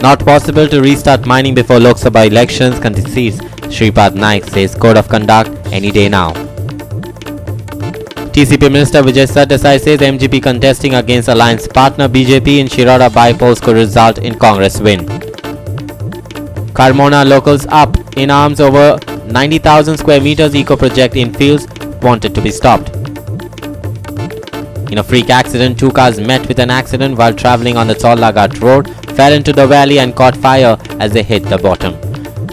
Not possible to restart mining before Lok Sabha elections, concedes Shripad Naik, says code of conduct any day now. TCP Minister Vijay Sardesai says MGP contesting against alliance partner BJP in Shiroda by-polls could result in Congress win. Carmona locals up in arms over 90,000 square meters eco project in fields wanted to be stopped. In a freak accident, 2 cars met with an accident while travelling on the Chaulagat road, fell into the valley and caught fire as they hit the bottom.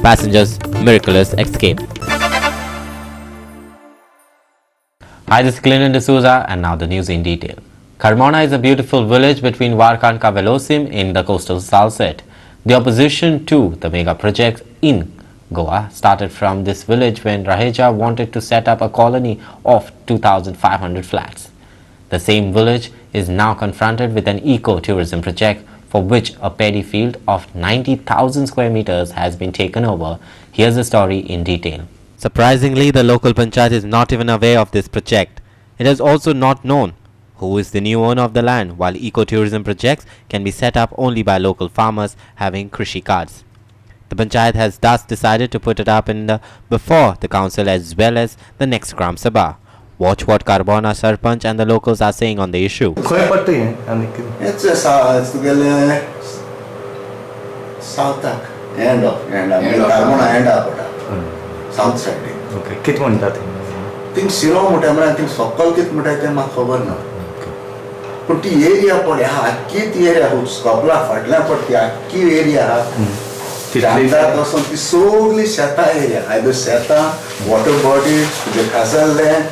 Passengers miraculous escape. Hi, this is Clinton D'Souza and now the news in detail. Carmona is a beautiful village between Warka and Velosim in the coastal Salsette. The opposition to the mega project in Goa started from this village when Raheja wanted to set up a colony of 2,500 flats. The same village is now confronted with an ecotourism project for which a paddy field of 90,000 square meters has been taken over. Here's the story in detail. Surprisingly, the local Panchayat is not even aware of this project. It is also not known who is the new owner of the land, while ecotourism projects can be set up only by local farmers having Krishi cards. The Panchayat has thus decided to put it up before the council as well as the next Gram Sabha. Watch what Carmona Sarpanch and the locals are saying on the issue. It's south end of Carmona end of south side. Okay. कित म्हणता ते? Thing शिरो मोठा म्हणा thing सकल कित मोठा ते म्हाका खबर ना. पण ती एरिया पडे हा अख्खी ती एरिया सकला फाटल्या पडती अख्खी एरिया हा. शांतात वचून ती सगळी शेतां एरिया आयदर शेतां वॉटर बॉडीज तुजे खासल लँड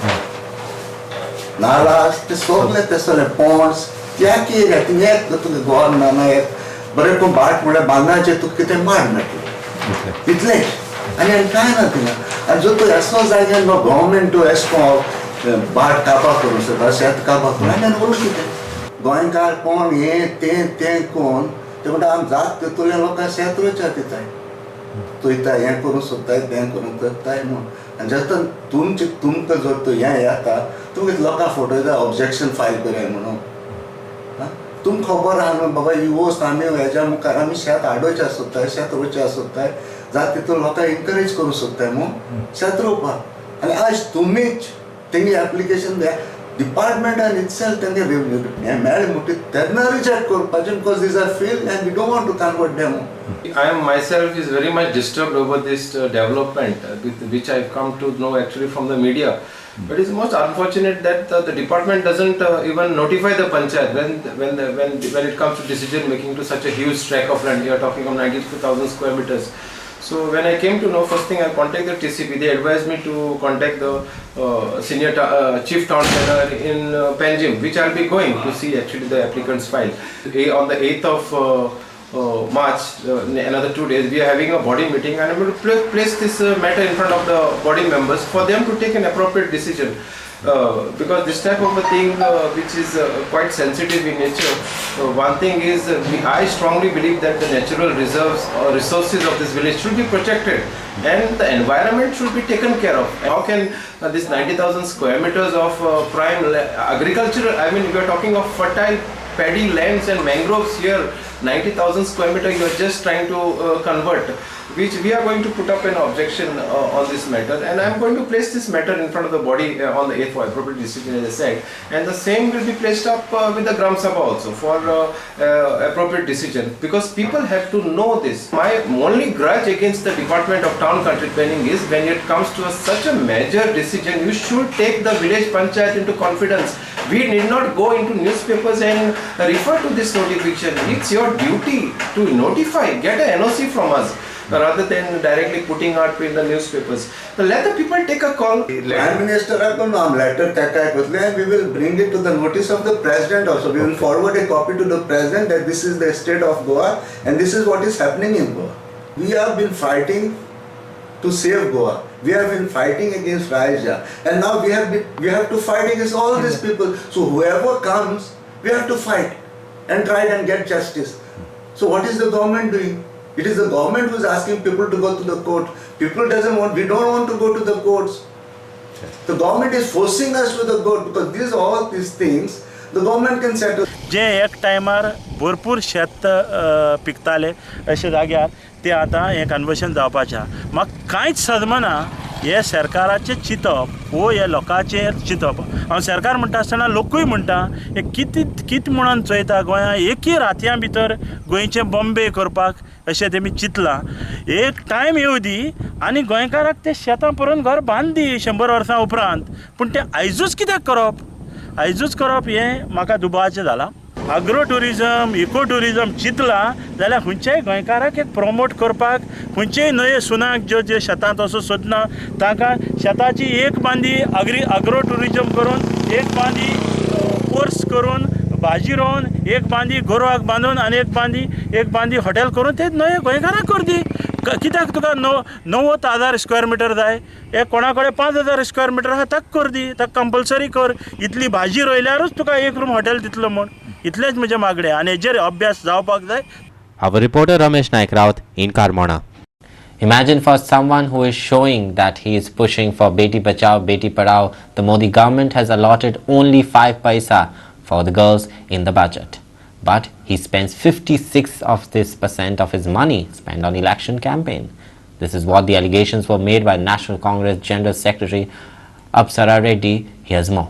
नालास ते सगळे तेसले पॉन्ड्स ती अख्खी एरिया ती एक तुगे गोर ना एक बरें तूं बाट म्हळ्यार बांदाचें तुका कितें माड मेळटलें इतलें आनी कांय ना थिंगा आनी जो तूं एसो जाग्यार नो गव्हर्मेंट तूं एसको बाट काबां करूं शकता शेत काबां करूं आनी उरूं कितें गोंयकार कोण हें तें कोण ते म्हणटा आमी जात तितूंतल्या लोकांक शेत रोयच्या दिताय तोयता हें करूं सोदताय तें करूं करताय म्हूण आनी जेन्ना तुमकां जर तो हें येता तुमी लोकांक फटयता ऑब्जेक्शन फायल कराय म्हणून तुमकां खबर आहा न्हू बाबा ही वस्त आमी हेज्या मुखार आमी शेत हाडोवचें सोदताय शेत रोवचें सोदताय जात तितून लोकांक एनकरेज करूं सोदताय म्हणून शेत रोवपाक आनी आयज तुमीच तेंगे एप्लिकेशन डिपार्टमेंटान इटसेल्फ तेंगे हें मेळ्ळें म्हणटा तेन्ना रिजेक्ट करपाचें because these are field and we don't want to convert them. I am myself is very much disturbed over this development which I have come to know actually from the media. But it's most unfortunate that the department doesn't even notify the Panchayat when it comes to decision making to such a huge tract of land. We are talking of 92,000 square meters. So when I came to know, first thing I contacted the TCP. They advised me to contact the senior chief town planner in Panjim, which I'll be going to see actually the applicant's file. On the 8th of March, another 2 days, we are having a body meeting and I'm going to place this matter in front of the body members for them to take an appropriate decision. Because this type of a thing which is quite sensitive in nature, one thing is I strongly believe that the natural reserves or resources of this village should be protected and the environment should be taken care of. How can this 90,000 square meters of prime agricultural, I mean we are talking of fertile paddy lands and mangroves here, 90,000 square meter you are just trying to convert, which we are going to put up an objection on this matter, and I am going to place this matter in front of the body on the 8th for appropriate decision as I said, and the same will be placed up with the Gram Sabha also for appropriate decision, because people have to know this. My only grudge against the Department of Town Country Planning is when it comes to such a major decision, you should take the village panchayat into confidence. We need not go into newspapers and refer to this notification. It's your duty to notify, get a NOC from us, rather than directly putting out in the newspapers. So let the people take a call. Prime Minister letter we will bring it to the notice of the President also. We will forward a copy to the President that this is the state of Goa and this is what is happening in Goa. We have been fighting to save Goa. We have been fighting against Raja, and now we have to fight against all these people. So whoever comes, we have to fight and try and get justice. So what is the government doing? It is the government who is asking people to go to the court. People we don't want to go to the courts. The government is forcing us to the court because all these things the government can settle. जे एक टायमार भरपूर शेत पिकताले अशे जाग्यार ते आतां हें conversion जावपाचें आहा. म्हाका कांयच सदमना हे सरकाराचें चिंतप वो हे लोकांचेर चिंतप. हांव सरकार म्हणटा आसतना लोकूय म्हणटा हे कित म्हणून चोयता गोंयां एकी रातयां भितर गोंयचें बॉम्बे करपाक अशें तेमी चिंतलां. एक टायम येवं दी आनी गोंयकाराक ते शेतां पळोवन घर बांद दी 100 वर्सां उपरांत. पूण तें आयजूच कित्याक करप? आयजूच करप हें म्हाका दुबावाचें जालां. अग्रो टुरिजम इको टुरिजम चिंतलां जाल्यार खंयच्याय गोंयकाराक एक प्रमोट करपाक खंयचेय नवे सुनाक ज्यो शेतांत वचूं सोदना तांकां शेताची एक बांदी अग्रो टुरिजम करून एक बांदी कोर्स करून भाजी रोवन एक बांदी गोरवाक बांदून आनी एक बांदी हॉटेल करून ते नवे गोंयकाराक कर दी. कित्याक तुका 90,000 स्क्वेअर मिटर जाय? एक कोणा कडेन 5,000 स्क्वेअर मिटर आहा ताका कर दी, ताका कंपल्सरी कर. इतली भाजी रोयल्यारूच तुका एक रूम हॉटेल दितलो म्हण. इतलेच म्हजे मागणे आनी हेजेर अभ्यास जावपाक जाय. Our reporter Ramesh Naik Raut in Carmona. Imagine for someone who is showing that he is pushing for Beti Bachao, Beti Padhao, the Modi government has allotted only 5 paisa for the girls in the budget. But he spends 56% of his money spent on election campaign. This is what the allegations were made by National Congress General Secretary Apsara Reddy. Here's more.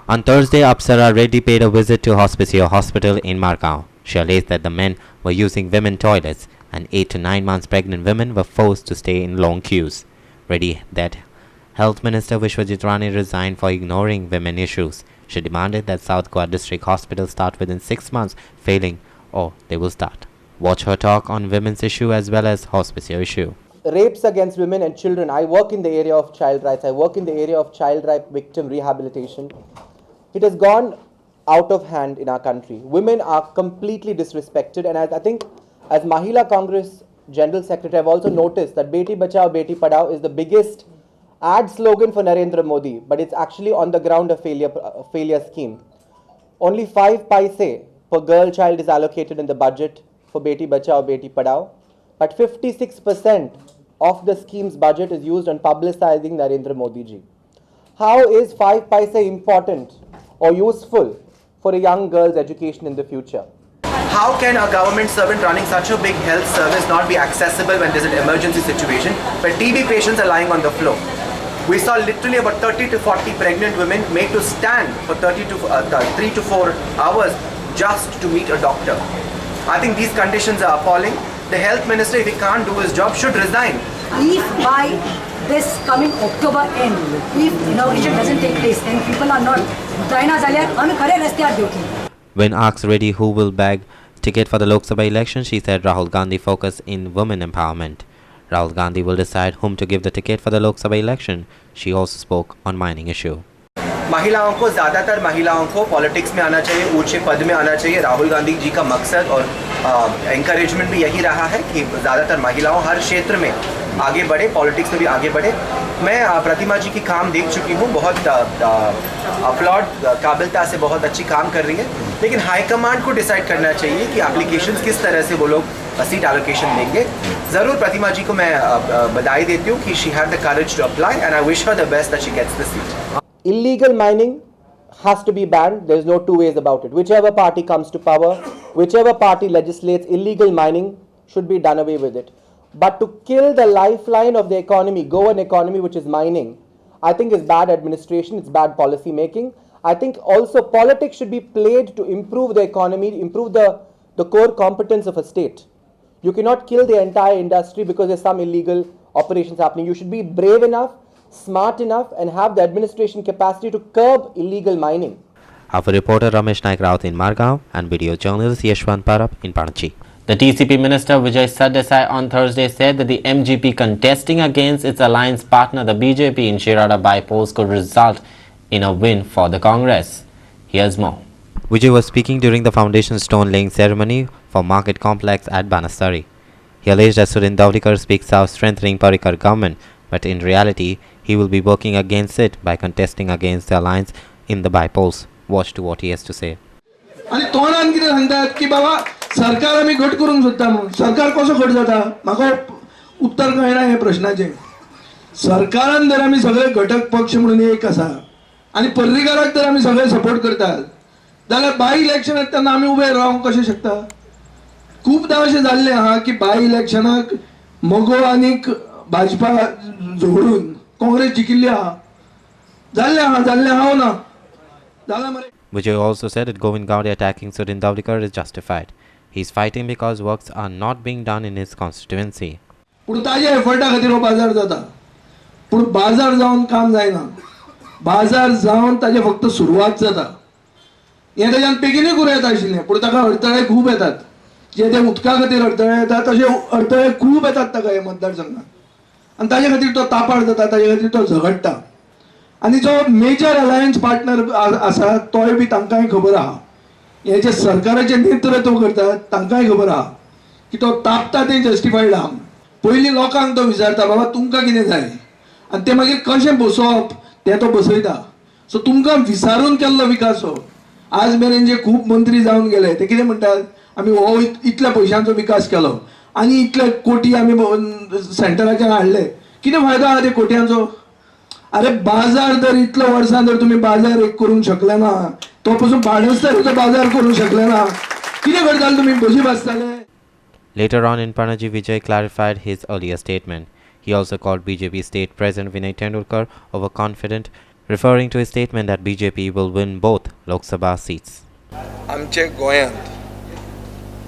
On Thursday, Apsara Reddy paid a visit to Hospicio Hospital in Margao. She alleged that the men were using women toilets and 8 to 9 months pregnant women were forced to stay in long queues. Reddy that Health Minister Vishwajit Rane resigned for ignoring women issues. She demanded that South Goa District Hospital start within 6 months, failing or they will start. Watch her talk on women's issue as well as Hospicio issue. Rapes against women and children. I work in the area of child rights. I work in the area of child rape victim rehabilitation. It has gone out of hand in our country. Women are completely disrespected, and I think as Mahila Congress General Secretary, I've also noticed that Beti Bachao, Beti Padhao is the biggest ad slogan for Narendra Modi, but it's actually on the ground a failure scheme. Only 5 paise per girl child is allocated in the budget for Beti Bachao, Beti Padhao, but 56% of the scheme's budget is used on publicizing Narendra Modi ji. How is 5 paise important or useful for a young girl's education in the future? How can a government servant running such a big health service not be accessible when there's an emergency situation where TB patients are lying on the floor? We saw literally about 30 to 40 pregnant women made to stand for 3 to 4 hours just to meet a doctor. I think these conditions are appalling. The health minister, if he can't do his job, should resign. If by this coming October end, if inauguration doesn't take place, then people are not When asked Reddy who will bag ticket for the Lok Sabha election, she said Rahul Gandhi focus in women empowerment. Rahul Gandhi will decide whom to give the ticket for the Lok Sabha election. She also spoke on mining issue. महिलाओं को ज़्यादातर महिलाओं को politics में आना चाहिए, ऊंचे पद में आना चाहिए. राहुल गांधी जी का मकसद और एंकरेजमेंट भी यही रहा है कि ज़्यादातर महिलाओं हर क्षेत्र में आगे बढ़े, पॉलिटिक्स में भी आगे बढ़े. मैं प्रतिमा जी की काम देख चुकी हूँ, बहुत अपलॉड काबिलता से बहुत अच्छी काम कर रही है. लेकिन हाईकमांड को डिसाइड करना चाहिए कि एप्लीकेशंस किस तरह से वो लोग सीट एलोकेशन देंगे. ज़रूर प्रतिमा जी को मैं बधाई देती हूँ कि she had the courage to apply and I wish her the best that she gets the seat. Illegal mining has to be banned. There's no two ways about it. Whichever party comes to power, whichever party legislates illegal mining should be done away with it. But to kill the lifeline of the economy, Goan economy, which is mining, I think is bad administration, it's bad policy making. I think also politics should be played to improve the economy, improve the core competence of a state. You cannot kill the entire industry because there's some illegal operations happening. You should be brave enough, smart enough and have the administration capacity to curb illegal mining. Our reporter Ramesh Naik Raut in Margao and video journalist Yashwant Parab in Panchayat. The TCP Minister Vijay Sardesai on Thursday said that the MGP contesting against its alliance partner the BJP in Shirada by-polls could result in a win for the Congress. Here's more. Vijay was speaking during the foundation stone laying ceremony for Market Complex at Banastari. He alleged that Surin Davdikar speaks of strengthening Parikar government, but in reality, he will be working against it by contesting against the alliance in the by-polls. Watch to what he has to say. आणि तोंडान कितें सांगतात की बाबा सरकार आमी घट करूंक सोदता म्हणून. सरकार कसो घट जाता म्हाका उत्तर कळना हे प्रश्नाचें. सरकारान जर आमी सगळे घटक पक्ष म्हणून एक आसा आनी पर्रीकाराक तर आमी सगळे सपोर्ट करतात जाल्यार बाय इलेक्शनाक तेन्ना आमी उबे रावंक कशें शकता? खूबदां अशें जाल्लें आहा की बाय इलेक्शनाक मगो आनीक भाजपा झगडून काँग्रेस जिखिल्ली आहा. जाल्लें आहा ना जाल्यार मरे. Vijay also said that Govind Gowde attacking Surin Davdekar is justified. He is fighting because works are not being done in his constituency. पूण ताज्या एफर्टा खातीर हो बाजार जाता. पूण बाजार जावन काम जायना. बाजार जावन ताजे फक्त सुरवात जाता. हें ताज्यान बेगीनूय करूं येता आशिल्लें पूण ताका अडथळे खूब येतात. जे ते उदका खातीर अडथळे येतात तशे अडथळे खूब येतात ताका हे मतदारसंघात. आनी ताजे खातीर तो तापाड जाता, ताजे खातीर तो झगडटा. आनी जो मेजर अलायन्स पार्टनर आसा तोय बी तांकांय खबर आहा. हे जे सरकाराचे नेतृत्व करतात तांकांय खबर आहा की तो तापता तें जस्टिफायड आहा. पयलीं लोकांक तो विचारता बाबा तुमकां कितें जाय आनी ते मागीर कशें बसोवप तें तो बसयता. सो तुमकां विचारून केल्लो विकास हो. आज मेरेन जे खूब मंत्री जावन गेले ते कितें म्हणटात आमी हो इतल्या पयशांचो विकास केलो आनी इतले कोटी आमी सेंटराच्यान हाडले. कितें फायदो आहा ते कोटयांचो? अरे बाजार जर इतल्या वर्सां जर तुमी बाजार एक करूंक शकले ना, तो पासून बाणस्तारीचो बाजार करूंक शकले ना, कितें करताले तुमी? बशी बसताले. Later on in Panaji, Vijay clarified his earlier statement. He also called BJP State President Vinay Tendulkar overconfident, referring to his statement that BJP will win both Lok Sabha seats. आमचे गोंयांत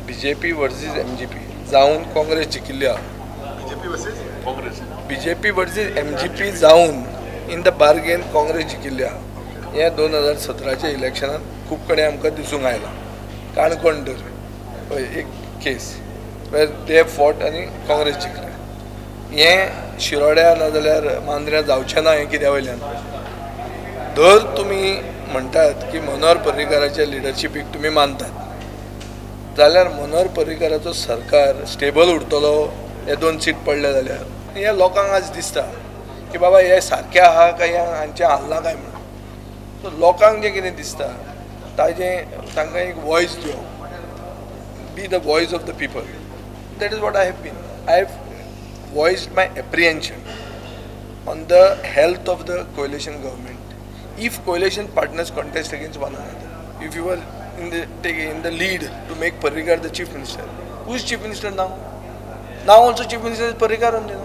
BJP वर्सीस MGP जावन काँग्रेस जिखिल्ली आहा. BJP versus MGP जावन in the bargain Congress जिखिल्ली आहा. हे 2017च्या इलेक्शनात खूब कडेन आमकां दिसूंक आयलां. काणकोण धर एक केस वेर दे फॉट आनी काँग्रेस जिखले. हें शिरोड्या नाजाल्यार मांद्र्या जावचें ना हें कित्या वयल्यान. धर तुमी म्हणटात की मनोहर पर्रीकाराच्या लिडरशिपीक तुमी मानतात जाल्यार मनोहर पर्रीकाराचो सरकार स्टेबल उरतलो हे 2 सीट पडले जाल्यार. हे लोकांक आज दिसता की बाबा हे सारकें आहा काय हांचे हालना काय म्हणून. सो लोकांक जें कितें दिसता ताजें तांकां एक वॉयस दिवप. Be the voice of the people. That is what I have been. I have voiced my apprehension on the health of the coalition government. If coalition partners contest against one another, if you were in the lead to make Parrikar the chief minister, who is chief minister now? Now also chief minister is Parrikar only.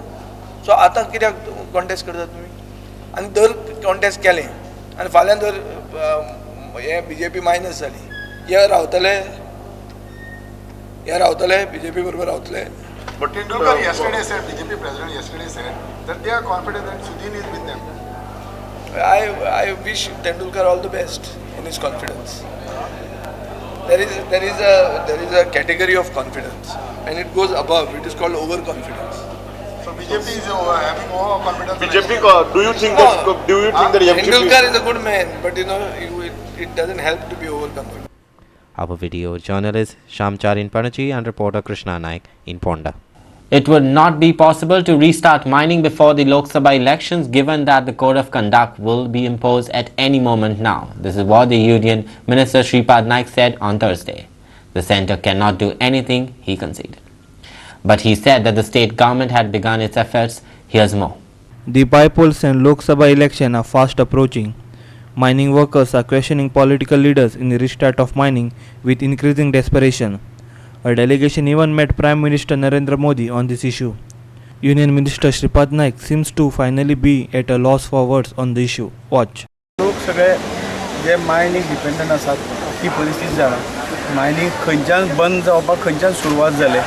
So आता कित्याक contest करता तुमी? आनी दर contest केलें आनी फाल्यां जर हे BJP minus जाली, हे रावतले BJP बरोबर रावतले. But Tendulkar yesterday said, BJP president yesterday said that they are confident that Sudhin is with them. I wish Tendulkar all the best in his confidence. There is a category of confidence. When it goes above, it is called overconfidence. So BJP is having overconfidence. BJP, do you think that Tendulkar is a good man, but it doesn't help to be overconfident. Our video journalist Shamchar in Panaji and reporter Krishna Naik in Ponda. It would not be possible to restart mining before the Lok Sabha elections given that the code of conduct will be imposed at any moment now. This is what the Union Minister Shripad Naik said on Thursday. The centre cannot do anything, he conceded. But he said that the state government had begun its efforts. Here's more. The by-polls and Lok Sabha election are fast approaching. Mining workers are questioning political leaders in the restart of mining with increasing desperation. A delegation even met Prime Minister Narendra Modi on this issue. Union Minister Shripad Naik seems to finally be at a loss for words on the issue. Watch. लोक सगळे जे mining dependent आसात ती परिस्थिती जाला. Mining खंयच्यान बंद जावपाक खंयच्यान सुरवात जाले.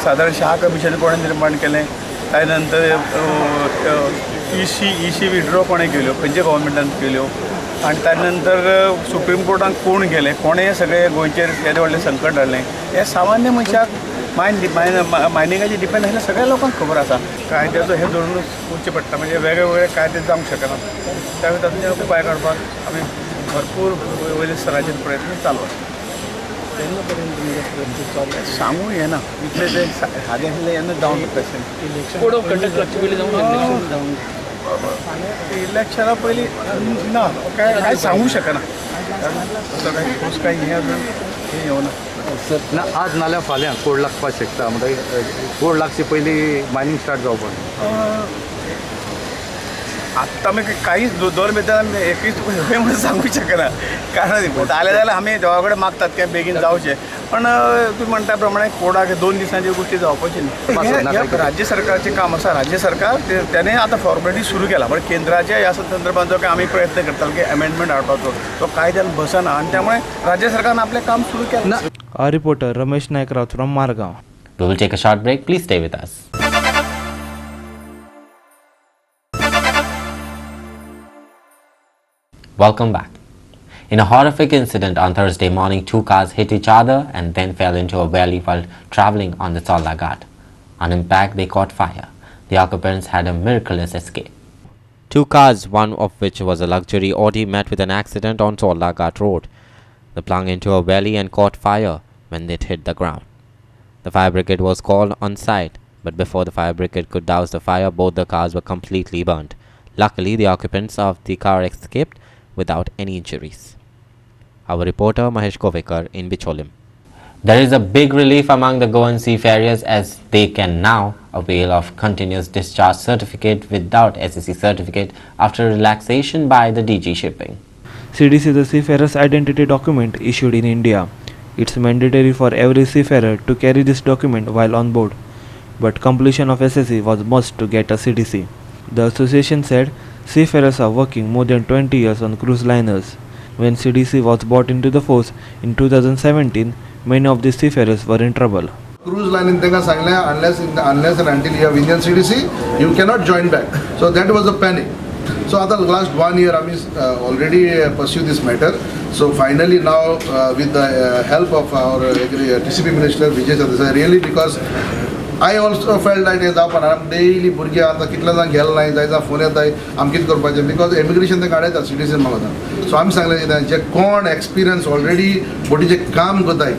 सादारण शाह कमिशन कोणें निर्माण केलें, त्या नंतर इसी विड्रॉ कोणें केल्यो, खंयच्या गव्हर्मेंटान केल्यो, आनी त्या नंतर सुप्रीम कोर्टान कोण गेले, कोणें सगळे गोंयचेर येदे व्हडलें संकट हाडलें. हे सामान्य मनशाक मायनिंगाचेर डिपेंड आसलें सगळ्या लोकांक खबर आसा. कायद्याचो हे धरूनच उरचें पडटा, म्हणजे वेगळे वेगळे कायदे जावंक शकना. त्यावेळी तातूंतल्यान उपाय काडपाक आमी भरपूर वयल्या स्तराचेर प्रयत्न चालू आसा. तेन्ना पर्यंत सांगूं येना इतले ते हाजे आसले येन्ना जावन इलेक्शना पयलीं ना काय सांगूंक शकना. तसो काय हें अजून हें येवना. ना आज नाल्यार फाल्यां कोड लागपाक शकता. म्हणटकीर कोड लागचे पयलीं मायनींग स्टार्ट जावपाक आत्ता मी काहीच दोन भितर एकवीस रुपये म्हणून सांगू शकना कारण जाले जाल्यार आमी देवा कडेन मागतात की बेगीन जावचें पण तुम्ही म्हणटा प्रमाणे कोडाक 2 दिसांची गोष्टी जावपाची न्ही राज्य सरकारचें काम आसा राज्य सरकार त्याने आतां फॉर्मेलिटी सुरू केला पण केंद्राच्या ह्या संदर्भात जो आमी प्रयत्न करताले की अमेंडमेंट हाडपाचो तो कायद्यान बसना आनी त्यामुळे राज्य सरकारन आपलें काम सुरू केलें. Our reporter Ramesh Naik Raut from Margaon. We will take a short break. Please stay with us. Welcome back. In a horrific incident on Thursday morning, 2 cars hit each other and then fell into a valley while traveling on the Solla Ghat. On impact, they caught fire. The occupants had a miraculous escape. 2 cars, one of which was a luxury Audi, met with an accident on Solla Ghat Road. They plunged into a valley and caught fire when it hit the ground. The fire brigade was called on site, but before the fire brigade could douse the fire, both the cars were completely burnt. Luckily, the occupants of the car escaped without any injuries. Our reporter Mahesh Kovekar in Bicholim. There is a big relief among the Goan seafarers as they can now avail of continuous discharge certificate without SSC certificate after relaxation by the DG Shipping. CDC is a seafarer's identity document issued in India. It's mandatory for every seafarer to carry this document while on board, but completion of SSC was must to get a CDC. The association said seafarers are working more than 20 years on cruise liners. When CDC was brought into the force in 2017, many of these seafarers were in trouble. Cruise line in Tenga Sangla, unless and until you have Indian CDC, you cannot join back. So that was a panic. So after the last 1 year, I already pursue this matter. So finally now, with the help of our TCP Minister Vijay Sadasai, really because I also felt that as a daily burge आता कितला जाण गेल नाही जायचा phone येताय आम कित करपाचे because immigration ते काढायचा सिटीजन मागता सो आमी सांगले जे कोण एक्सपिरियन्स ऑलरेडी बोटीचे काम करताय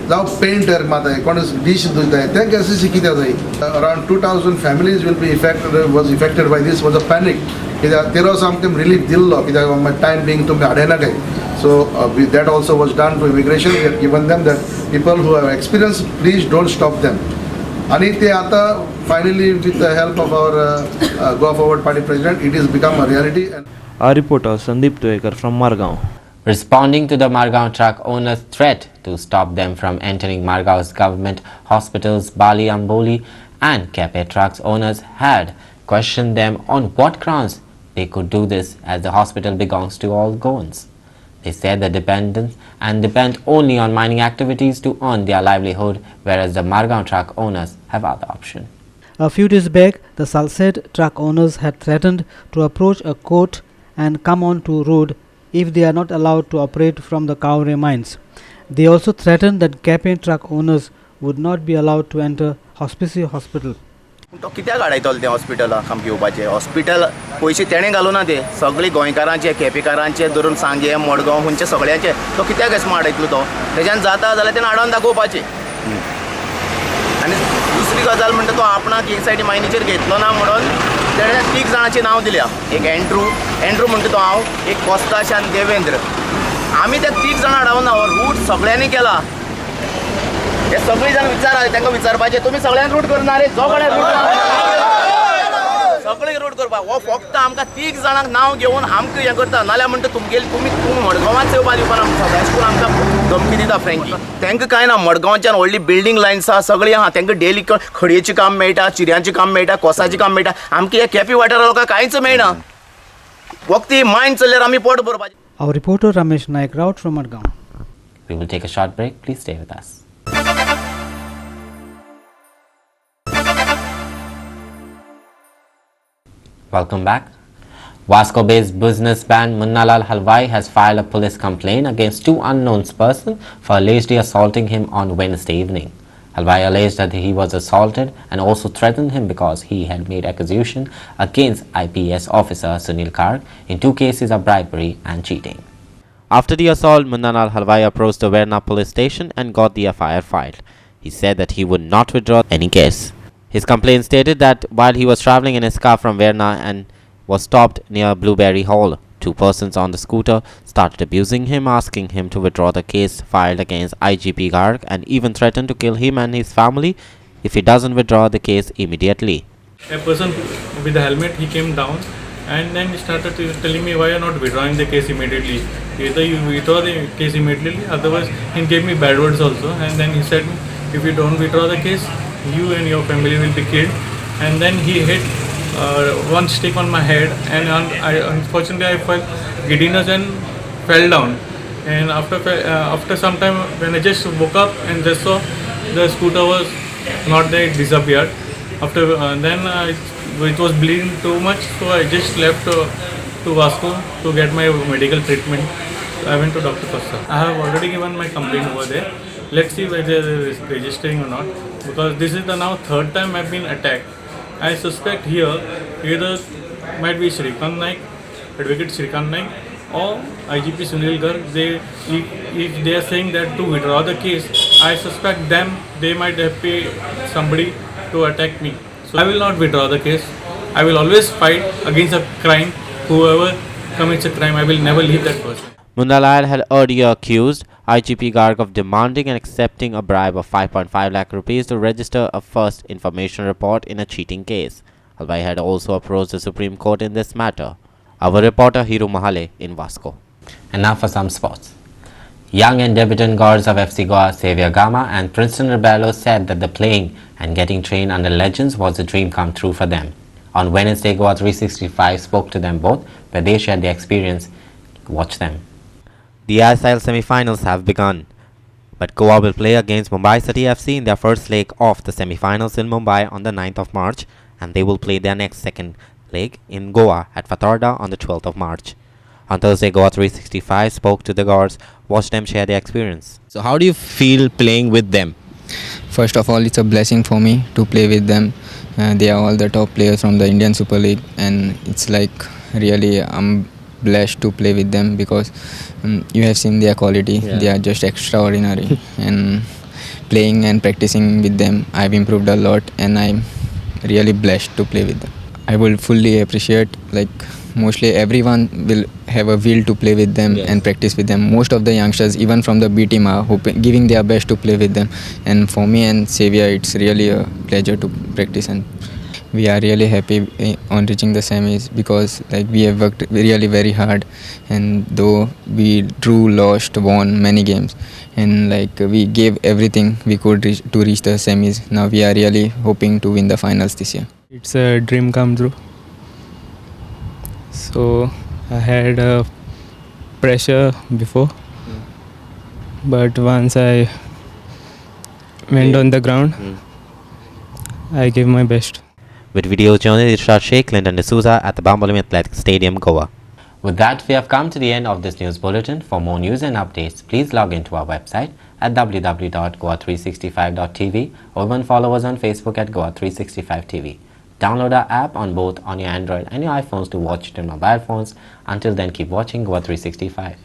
जावं पेंटर माताय कोण डिश धुताय तेंका एसएससी कित्याक जाय around 2000 families will be affected by this was a panic कित्याक तेरो आमकां रिलीफ दिल्लो कित्याक टायम बीइंग तुमी हाडयना काय so that also was done to immigration. We have given them that people who have experience please don't stop them. And finally, with the help of our Go Forward Party President, it has become a reality. Our reporter Sandeep Tuekar from Margaon. Responding to the Margaon truck owners' threat to stop them from entering Margaon's government hospitals, Bali Amboli and Kepe trucks owners had questioned them on what grounds they could do this as the hospital belongs to all Goans. They said they depend only on mining activities to earn their livelihood, whereas the Margaon truck owners have other options. A few days back, the Salsette truck owners had threatened to approach a court and come on to road if they are not allowed to operate from the Kaure mines. They also threatened that Kepe truck owners would not be allowed to enter Hospice Hospital. तो कित्याक हाडायतलो तें हॉस्पिटलाक आमकां येवपाचें hospital पयशे तेणें घालूना ते सगळे गोंयकारांचे केपेकारांचे धरून सांगे मडगांव खंयचे सगळ्यांचे तो कित्याक एस हाडयतलो तो तेज्यान जाता जाल्यार तेणें हाडोन दाखोवपाचें आनी दुसरी गजाल म्हणटा तो आपणाक एक सायडी मायनीचेर घेतलो ना म्हणून तेणें 3 जाणांचें नांव दिल्या एक एंड्रू म्हणटा तो हांव एक कोस्ताश आनी देवेंद्र आमी त्या 3 जाणां हाडोना हो रूट सगळ्यांनी केला हे सगळी जाण विचारा तांकां विचारपाचें तुमी सगळ्यांक रूट करना रे जो कोणें सगळे रूट करपाक हो फक्त आमकां 3 जाणांक नांव घेवन आमकां हें करता नाल्यार म्हणटा तुमी मडगांवांच येवपा दिवपा ना सगळ्यांक आमकां धमकी दिता फ्रँकली तांकां कांय ना मडगांवच्यान व्हडली बिल्डींग लायन्स आहा सगळीं आहा तांकां डेली खडयेचें काम मेळटा चिऱ्यांचें काम मेळटा कोसाचें काम मेळटा आमकां ह्या केपी वाठारा लोकांक कांयच मेळना फक्त ही मायन चल्ल्यार आमी पोट भरपाचें. Our reporter Ramesh Naik Raut from Margaon. We will take a short break. Please stay with us. Welcome back. Vasco-based businessman Munnalal Halwai has filed a police complaint against 2 unknown persons for allegedly assaulting him on Wednesday evening. Halwai alleged that he was assaulted and also threatened him because he had made accusation against IPS officer Sunil Karg in 2 cases of bribery and cheating. After the assault, Munnalal Halwai approached the Verna police station and got the FIR filed. He said that he would not withdraw any case. His complaint stated that while he was travelling in his car from Verna and was stopped near Blueberry Hall, 2 persons on the scooter started abusing him, asking him to withdraw the case filed against IGP Garg and even threatened to kill him and his family if he doesn't withdraw the case immediately. A person with a helmet, he came down And then he started telling me, why you're not withdrawing the case immediately. Either you withdraw the case immediately, otherwise he gave me bad words also. And then he said, if you don't withdraw the case, you and your family will be killed. And then he hit one stick on my head, and unfortunately I felt giddiness and fell down. And after some time, when I just woke up and just saw the scooter was not there, it disappeared. After it was bleeding too much, so I just left to Vasco to get my medical treatment. I went to Dr. Costa. I have already given my complaint over there. Let's see whether they are registering or not, because this is the now third time I've been attacked. I suspect here either might be Shrikant Naik, Advocate Shrikant Naik, or IGP Sunil Garg. If they are saying that to withdraw the case, I suspect them, they might have paid somebody to attack me. So I will not withdraw the case. I will always fight against a crime. Whoever commits a crime, I will never leave that person. Mundalal had earlier accused IGP Garg of demanding and accepting a bribe of 5.5 lakh rupees to register a first information report in a cheating case. Halbai had also approached the Supreme Court in this matter. Our reporter Hiru Mahale in Vasco. And now for some sports. Young and debutant guards of FC Goa, Xavier Gama and Princeton Rebello said that the playing and getting trained under legends was a dream come true for them. On Wednesday, Goa 365 spoke to them both, where they shared their experience. Watch them. The ISL semi-finals have begun, but Goa will play against Mumbai City FC in their first leg of the semi-finals in Mumbai on the 9th of March, and they will play their next second leg in Goa at Fatarda on the 12th of March. On Thursday, Goa 365 spoke to the guards, watched them share their experience. So how do you feel playing with them? First of all, it's a blessing for me to play with them. They are all the top players from the Indian Super League, and it's like really I'm blessed to play with them because you have seen their quality. They are just extraordinary. And playing and practicing with them, I've improved a lot, and I'm really blessed to play with them. I will fully appreciate, like, mostly everyone will have a will to play with them and practice with them. Most of the youngsters, even from the B team, are giving their best to play with them. And for me and Xavier, it's really a pleasure to practice, and we are really happy on reaching the semis because like we have worked really very hard, and though we drew, lost, won many games, and like we gave everything we could to reach the semis. Now we are really hoping to win the finals this year. It's a dream come true. So I had pressure before, but once I went on the ground, I gave my best. With video journalist Irshad Sheikh, Clinton D'Souza at the Bambolim Athletic Stadium, Goa. With that, we have come to the end of this news bulletin. For more news and updates, please log into our website at www.goa365.tv or even follow us on Facebook at Goa365TV. Download our app on your Android and your iPhones to watch it on mobile phones. Until then, keep watching Goa 365.